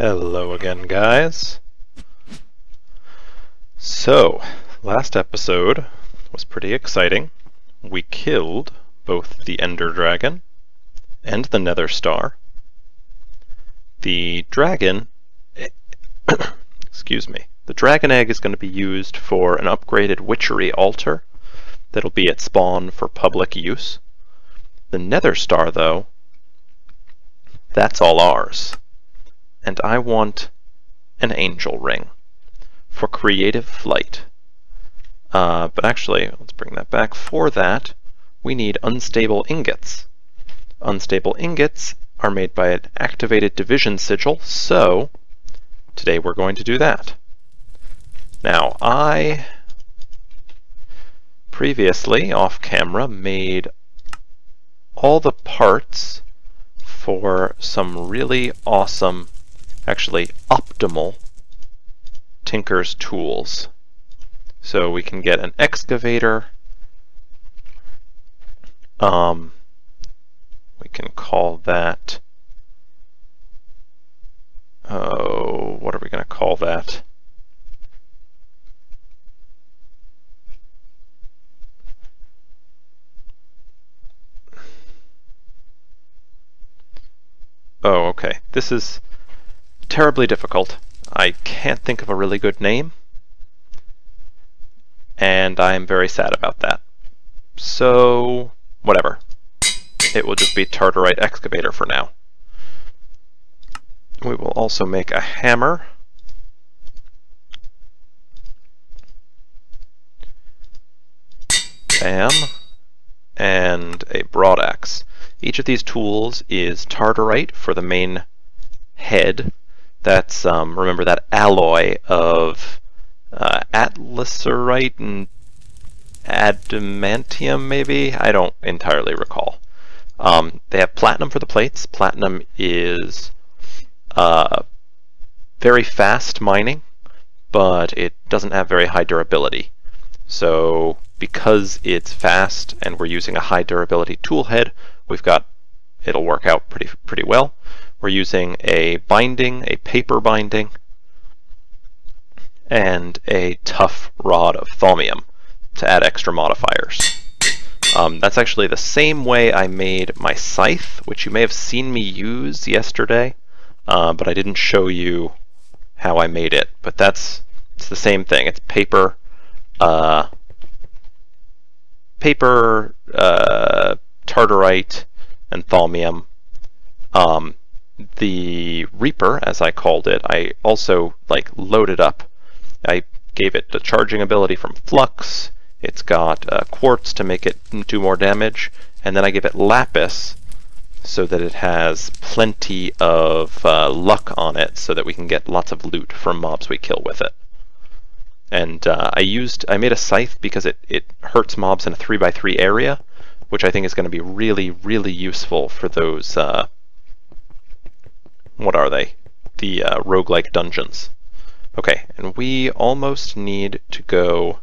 Hello again, guys. So, last episode was pretty exciting. We killed both the Ender Dragon and the Nether Star. The dragon, excuse me, the dragon egg is going to be used for an upgraded witchery altar that'll be at spawn for public use. The Nether Star, though, that's all ours. And I want an angel ring for creative flight. But actually, let's bring that back. For that, we need unstable ingots. Unstable ingots are made by an activated division sigil, so today we're going to do that. Now, I previously, off camera, made all the parts for some really awesome, actually optimal, tinker's tools. So we can get an excavator. We can call that, oh, what are we going to call that? Oh, okay. This is terribly difficult. I can't think of a really good name, and I'm very sad about that. So, whatever. It will just be Tartarite Excavator for now. We will also make a hammer. Bam. And a broadaxe. Each of these tools is Tartarite for the main head. That's, remember, that alloy of atlaserite and adamantium, maybe? I don't entirely recall. They have platinum for the plates. Platinum is very fast mining, but it doesn't have very high durability. So because it's fast and we're using a high durability tool head, it'll work out pretty well. We're using a binding, a paper binding, and a tough rod of thaumium to add extra modifiers. That's actually the same way I made my scythe, which you may have seen me use yesterday, but I didn't show you how I made it. But it's the same thing. It's paper, Tartarite, and thaumium. The Reaper, as I called it, I also loaded up. I gave it the charging ability from Flux. It's got quartz to make it do more damage, and then I give it lapis so that it has plenty of luck on it, so that we can get lots of loot from mobs we kill with it. And I made a scythe because it hurts mobs in a 3x3 area, which I think is going to be really, really useful for those, what are they? The roguelike dungeons. Okay, and we almost need to go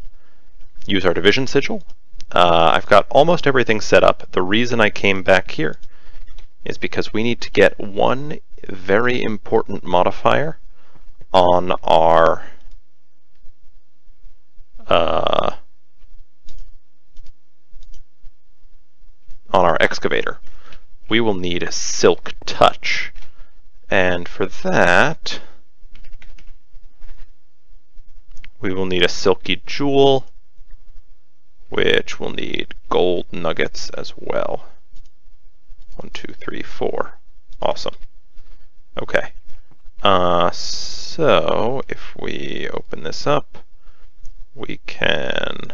use our division sigil. I've got almost everything set up. The reason I came back here is because we need to get one very important modifier on our excavator. We will need a silk touch, and for that we will need a silky jewel, which will need gold nuggets as well. 1, 2, 3, 4. Awesome. Okay. So if we open this up, we can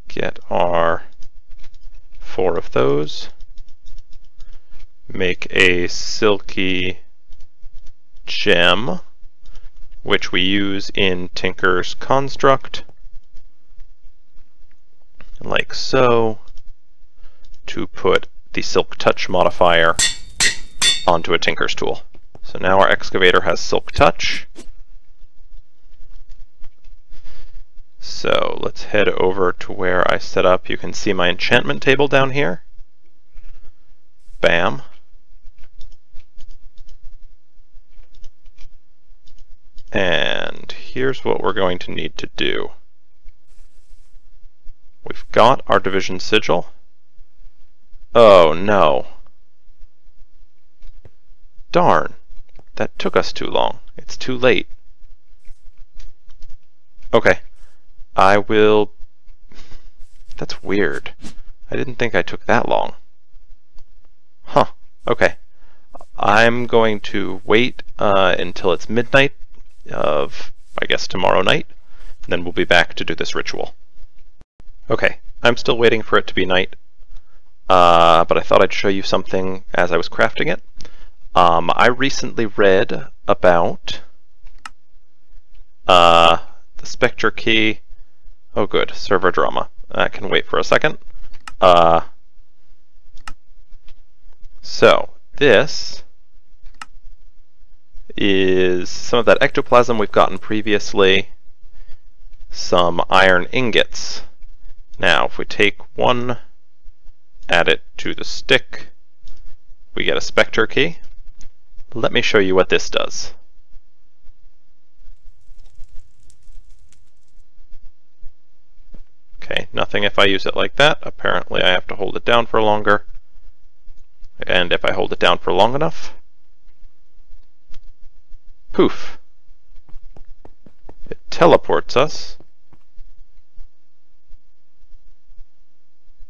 get our 4 of those, make a silky gem, which we use in Tinker's Construct, like so, to put the Silk Touch modifier onto a Tinker's tool. So now our excavator has Silk Touch. So let's head over to where I set up. You can see my enchantment table down here. Bam. And here's what we're going to need to do. We've got our division sigil. Oh no. Darn. That took us too long. It's too late. Okay. I will... That's weird. I didn't think I took that long. Huh. Okay. I'm going to wait until it's midnight of, I guess, tomorrow night. And then we'll be back to do this ritual. Okay. I'm still waiting for it to be night. But I thought I'd show you something as I was crafting it. I recently read about the Spectre key. Oh good, server drama. That can wait for a second. So, this is some of that ectoplasm we've gotten previously, some iron ingots. Now, if we take one, add it to the stick, we get a Spectre key. Let me show you what this does. Okay, nothing if I use it like that. Apparently I have to hold it down for longer. And if I hold it down for long enough, poof, it teleports us.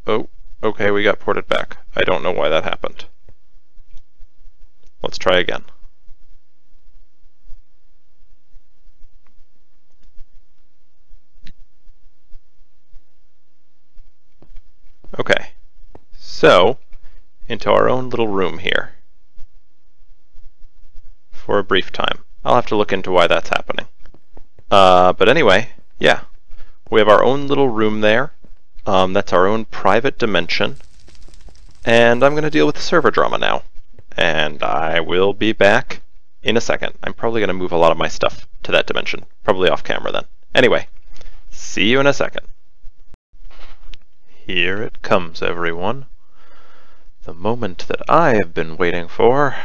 Oh, okay, we got ported back. I don't know why that happened. Let's try again. Okay, so into our own little room here for a brief time. I'll have to look into why that's happening. But anyway, yeah, we have our own little room there. That's our own private dimension. And I'm going to deal with the server drama now. And I will be back in a second. I'm probably going to move a lot of my stuff to that dimension. Probably off camera then. Anyway, see you in a second. Here it comes, everyone. The moment that I have been waiting for.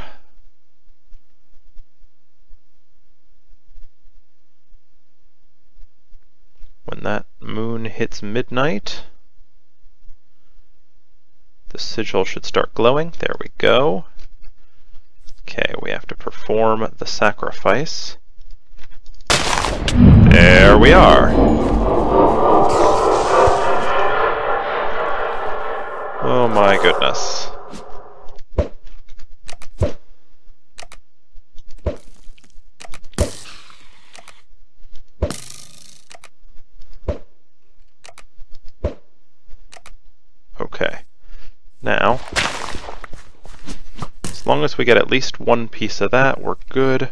When that moon hits midnight, the sigil should start glowing. There we go. Okay, we have to perform the sacrifice. There we are. Oh my goodness. Okay. Now, as long as we get at least one piece of that, we're good.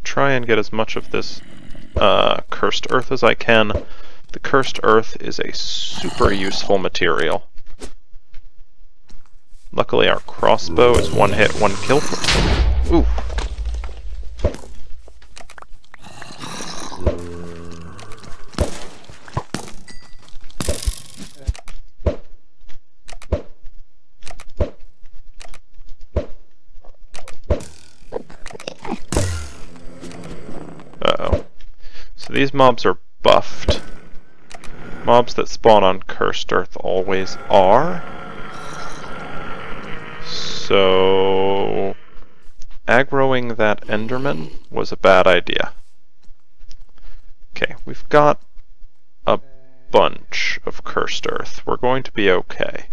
Try and get as much of this cursed earth as I can. The cursed earth is a super useful material. Luckily our crossbow is one hit, one kill. Ooh. These mobs are buffed. Mobs that spawn on cursed earth always are. So aggroing that Enderman was a bad idea. Okay, we've got a bunch of cursed earth. We're going to be okay.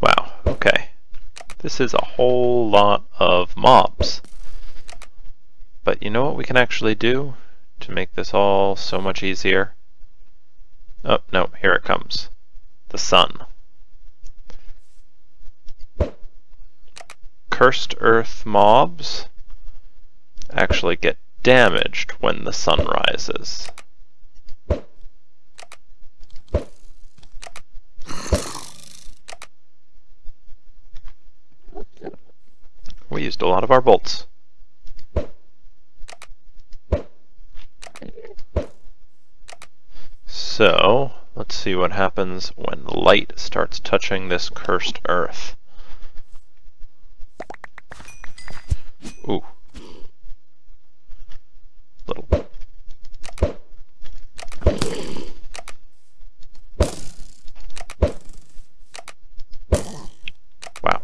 Wow, okay. This is a whole lot of mobs. But you know what we can actually do to make this all so much easier? Oh, no, here it comes. The sun. Cursed earth mobs actually get damaged when the sun rises. We used a lot of our bolts. So, let's see what happens when light starts touching this cursed earth. Ooh. Little. Wow,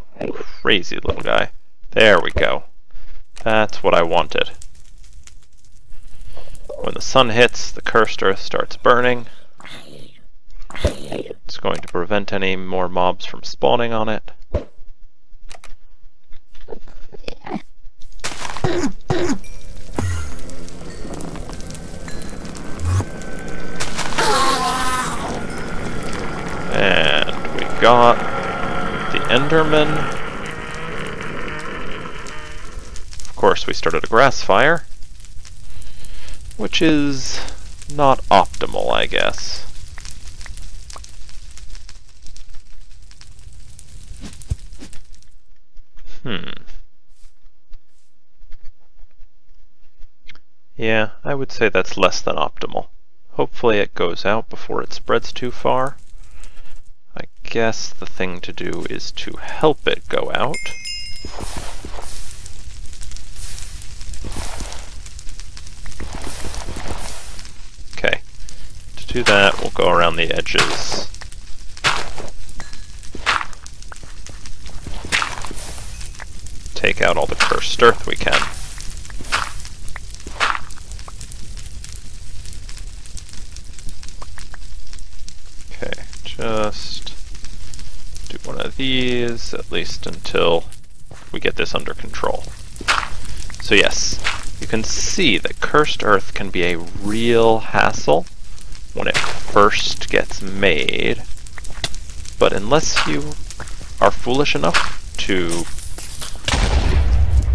crazy little guy. There we go. That's what I wanted. When the sun hits, the cursed earth starts burning. It's going to prevent any more mobs from spawning on it. And we got the Enderman. Of course, we started a grass fire, which is not optimal, I guess. Yeah, I would say that's less than optimal. Hopefully it goes out before it spreads too far. I guess the thing to do is to help it go out. Okay, to do that we'll go around the edges. Take out all the cursed earth we can. Okay, just do one of these, at least until we get this under control. So yes, you can see that cursed earth can be a real hassle when it first gets made, but unless you are foolish enough to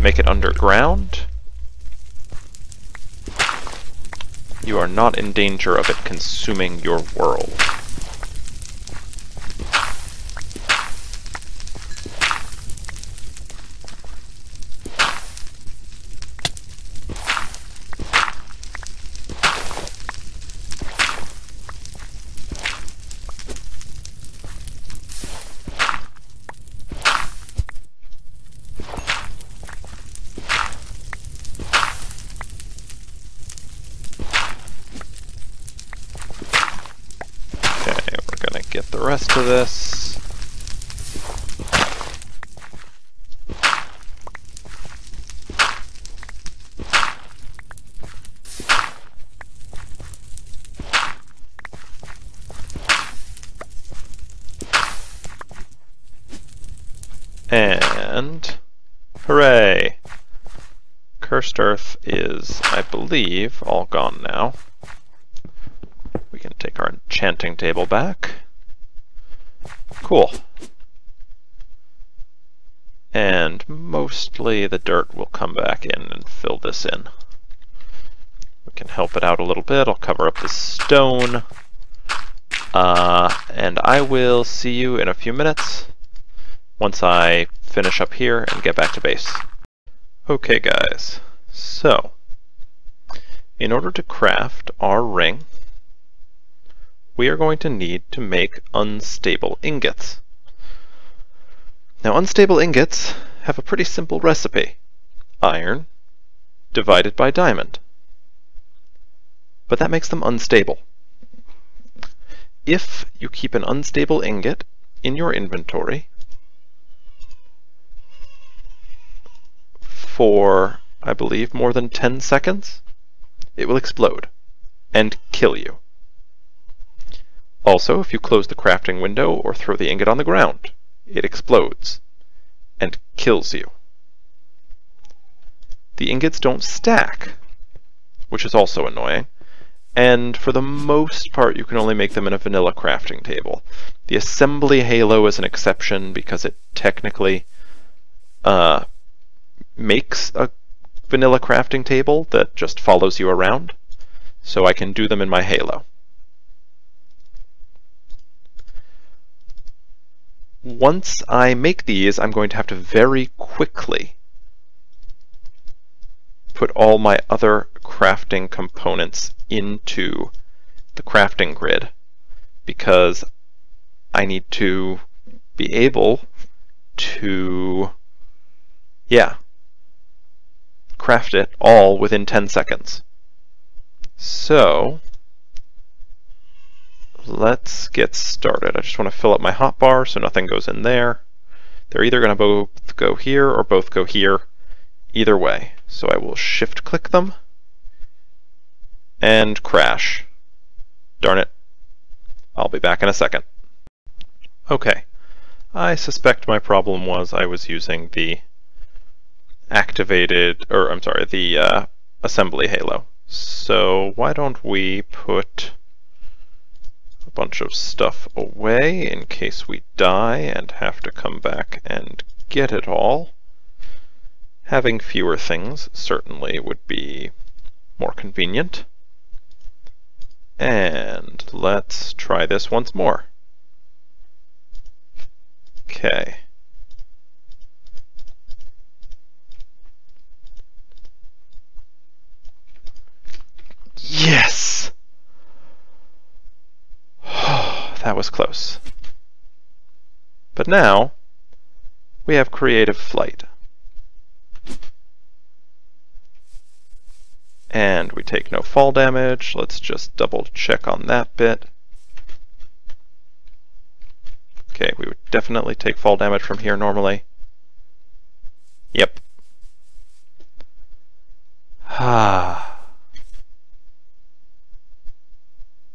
make it underground, you are not in danger of it consuming your world. Get the rest of this. And hooray! Cursed earth is, I believe, all gone now. We can take our enchanting table back. Cool. and mostly the dirt will come back in and fill this in. We can help it out a little bit. I'll cover up the stone. And I will see you in a few minutes once I finish up here and get back to base. Okay guys, so in order to craft our ring, we are going to need to make unstable ingots. Now unstable ingots have a pretty simple recipe. Iron divided by diamond. But that makes them unstable. If you keep an unstable ingot in your inventory for, I believe, more than 10 seconds, it will explode and kill you. Also, if you close the crafting window or throw the ingot on the ground, it explodes and kills you. The ingots don't stack, which is also annoying. And for the most part, you can only make them in a vanilla crafting table. The assembly halo is an exception because it technically makes a vanilla crafting table that just follows you around. So I can do them in my halo. Once I make these, I'm going to have to very quickly put all my other crafting components into the crafting grid because I need to be able to, craft it all within 10 seconds. So let's get started. I just want to fill up my hotbar so nothing goes in there. They're either going to both go here or both go here. Either way. So I will shift click them and crash. Darn it. I'll be back in a second. Okay. I suspect my problem was I was using the assembly halo. So why don't we put a bunch of stuff away in case we die and have to come back and get it all. Having fewer things certainly would be more convenient. And let's try this once more. Okay. Yes! That was close. But now, we have creative flight. And we take no fall damage. Let's just double check on that bit. Okay, we would definitely take fall damage from here normally. Yep.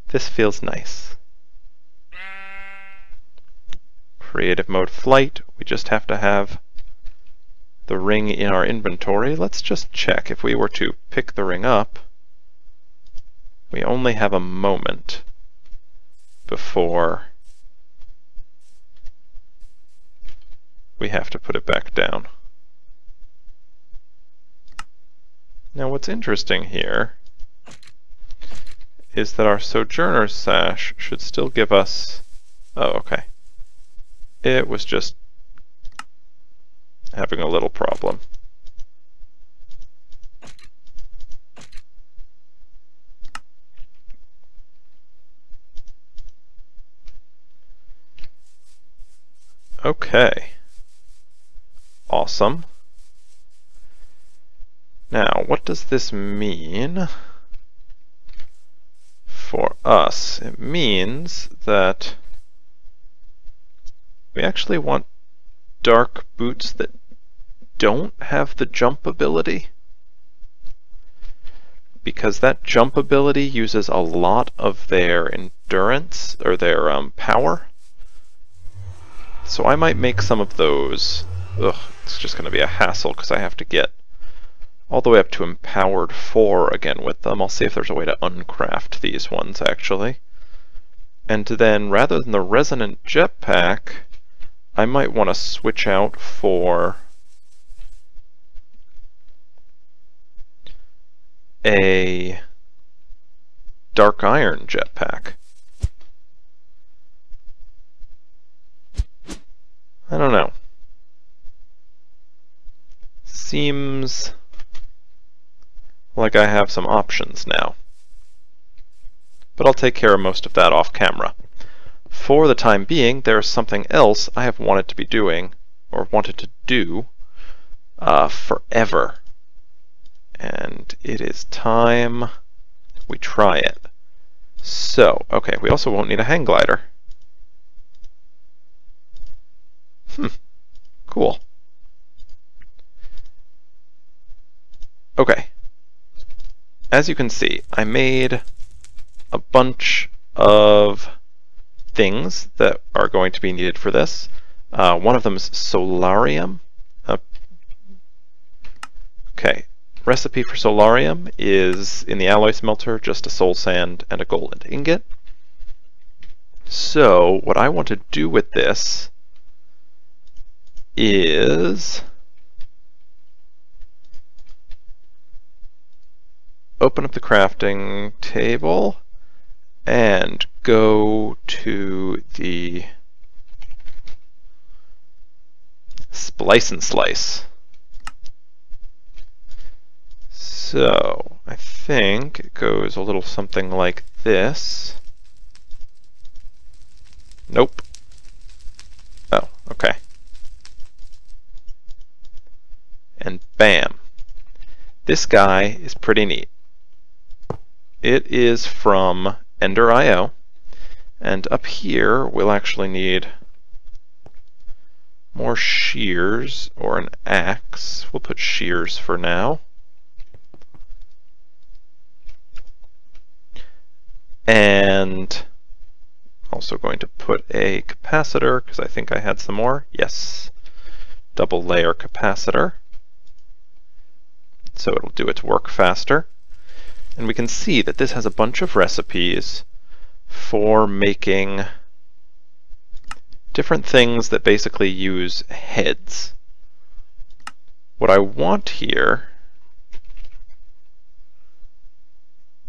This feels nice. Creative mode flight. We just have to have the ring in our inventory. Let's just check. If we were to pick the ring up, we only have a moment before we have to put it back down. Now what's interesting here is that our Sojourner's Sash should still give us... Oh, okay. It was just having a little problem. Okay. Awesome. Now, what does this mean for us? It means that we actually want dark boots that don't have the jump ability, because that jump ability uses a lot of their endurance, or their power. So I might make some of those. Ugh, it's just going to be a hassle because I have to get all the way up to empowered 4 again with them. I'll see if there's a way to uncraft these ones actually. And then rather than the resonant jetpack, I might want to switch out for a dark iron jetpack? I don't know. Seems like I have some options now. But I'll take care of most of that off camera. For the time being, there's something else I have wanted to be doing, or wanted to do, forever. And it is time we try it. So, okay, we also won't need a hang glider. Cool. Okay. As you can see, I made a bunch of things that are going to be needed for this. One of them is solarium. Okay, recipe for solarium is in the alloy smelter, just a soul sand and a gold ingot. So what I want to do with this is open up the crafting table and go to the splice and slice. So I think it goes a little something like this. Nope. Oh, okay. And bam. This guy is pretty neat. It is from EnderIO, and up here we'll actually need more shears or an axe. We'll put shears for now. And also going to put a capacitor, because I think I had some more. Yes, double layer capacitor. So it'll do its work faster. And we can see that this has a bunch of recipes for making different things that basically use heads. What I want here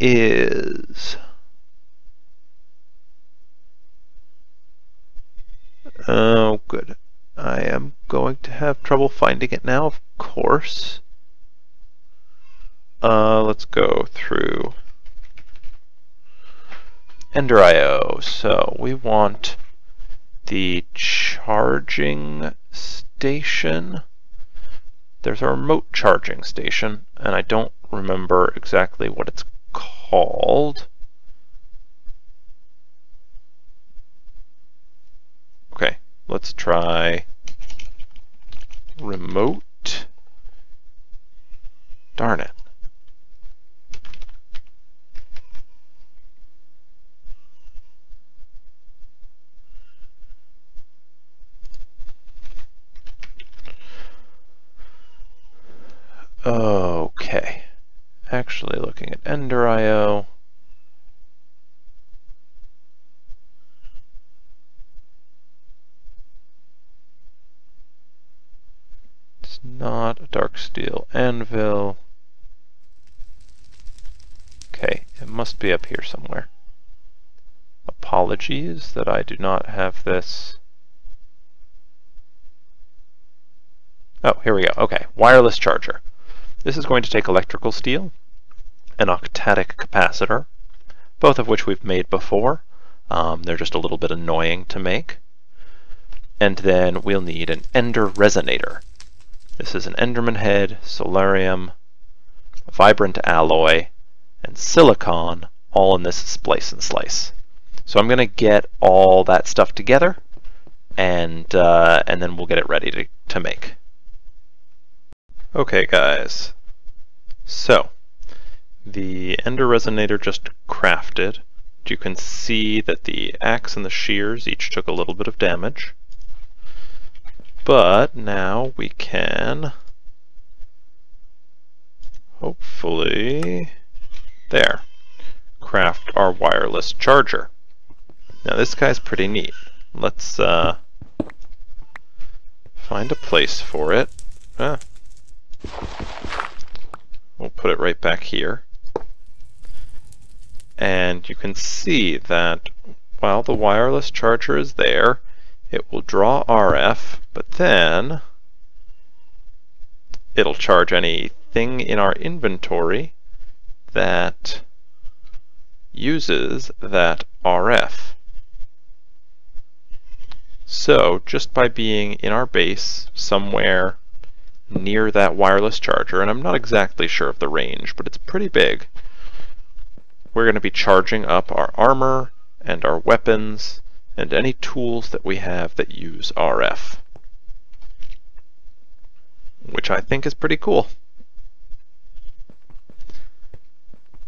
is oh, good. I am going to have trouble finding it now, of course. Let's go through EnderIO. So we want the charging station. There's a remote charging station, and I don't remember exactly what it's called. Okay, let's try remote. Darn it. Okay, actually looking at EnderIO. It's not a dark steel anvil. Okay, it must be up here somewhere. Apologies that I do not have this. Oh, here we go. Okay, wireless charger. This is going to take electrical steel, an octatic capacitor, both of which we've made before. They're just a little bit annoying to make. And then we'll need an ender resonator. This is an enderman head, solarium, vibrant alloy, and silicon, all in this splice and slice. So I'm going to get all that stuff together, and then we'll get it ready to make. Okay guys, so the ender resonator just crafted. You can see that the axe and the shears each took a little bit of damage. But now we can hopefully, there, craft our wireless charger. Now this guy's pretty neat. Let's find a place for it. We'll put it right back here. can see that while the wireless charger is there, it will draw RF, but then it'll charge anything in our inventory that uses that RF. So just by being in our base somewhere near that wireless charger, and I'm not exactly sure of the range, but it's pretty big, we're going to be charging up our armor and our weapons and any tools that we have that use RF, which I think is pretty cool.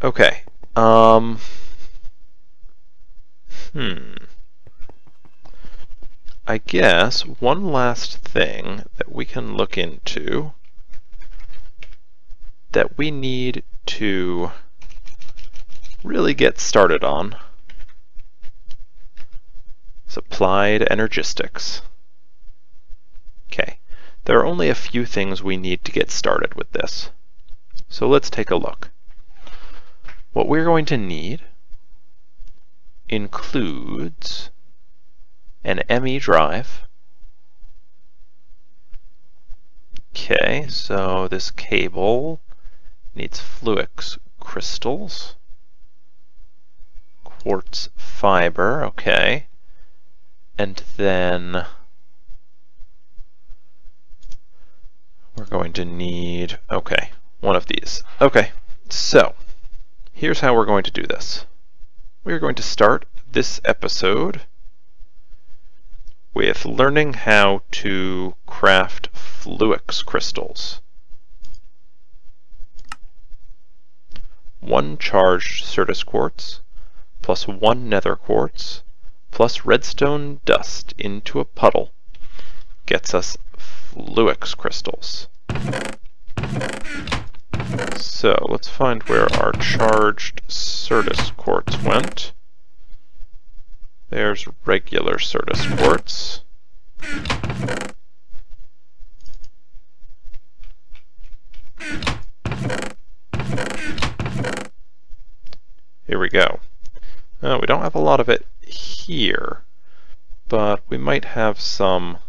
Okay. I guess one last thing that we can look into that we need to really get started on is applied energistics. Okay, there are only a few things we need to get started with this. So let's take a look. What we're going to need includes an ME drive. Okay, so this cable needs fluix crystals, quartz fiber, okay, and then we're going to need, okay, one of these. Okay, so here's how we're going to do this. We're going to start this episode with learning how to craft fluix crystals. 1 charged Certus quartz plus 1 nether quartz plus redstone dust into a puddle gets us fluix crystals. So let's find where our charged Certus quartz went. There's regular Certus quartz. Here we go. We don't have a lot of it here, but we might have some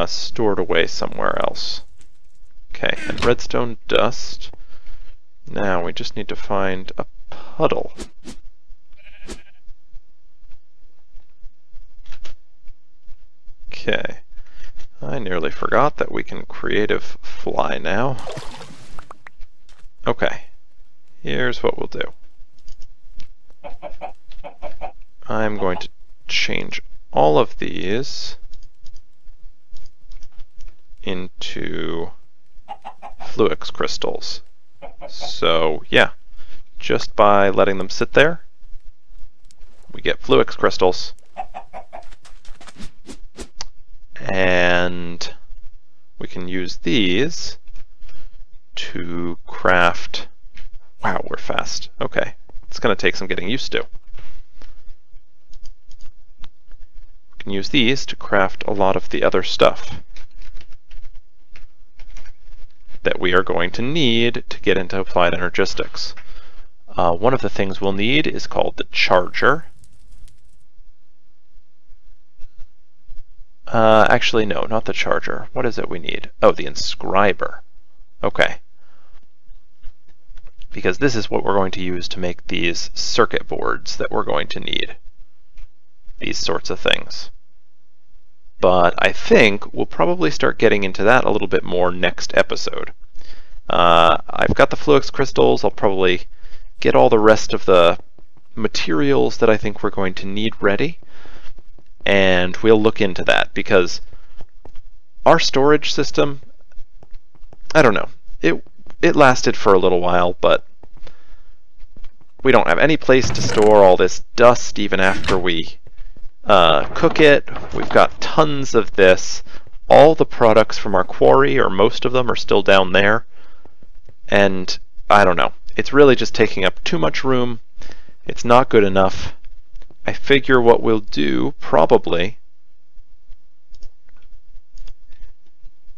stored away somewhere else. Okay, and redstone dust. Now we just need to find a puddle. Okay, I nearly forgot that we can creative fly now. Okay, here's what we'll do. I'm going to change all of these into fluix crystals. So yeah, just by letting them sit there, we get fluix crystals. And we can use these to craft... Wow, we're fast. Okay, it's going to take some getting used to. We can use these to craft a lot of the other stuff that we are going to need to get into applied energistics. One of the things we'll need is called the charger. Actually, no, not the charger. What is it we need? Oh, the inscriber. Okay. Because this is what we're going to use to make these circuit boards that we're going to need. These sorts of things. But I think we'll probably start getting into that a little bit more next episode. I've got the fluix crystals. I'll probably get all the rest of the materials that I think we're going to need ready. And we'll look into that, because our storage system, I don't know, it lasted for a little while, but we don't have any place to store all this dust even after we cook it. We've got tons of this. All the products from our quarry, or most of them, are still down there. And I don't know, it's really just taking up too much room. It's not good enough. I figure what we'll do, probably,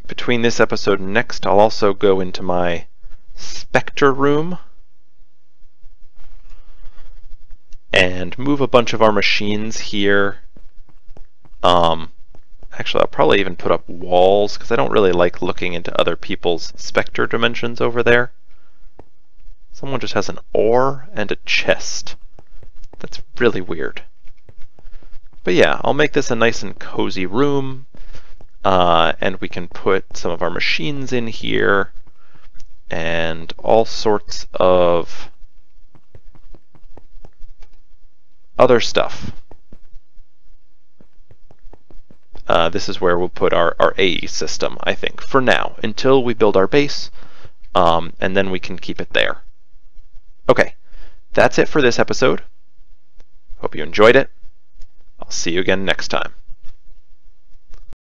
between this episode and next, I'll also go into my Spectre room, and move a bunch of our machines here. Actually, I'll probably even put up walls, because I don't really like looking into other people's Spectre dimensions over there. Someone just has an ore and a chest. That's really weird. But yeah, I'll make this a nice and cozy room, and we can put some of our machines in here, and all sorts of other stuff. This is where we'll put our AE system, I think, for now, until we build our base, and then we can keep it there. Okay, that's it for this episode. Hope you enjoyed it. I'll see you again next time.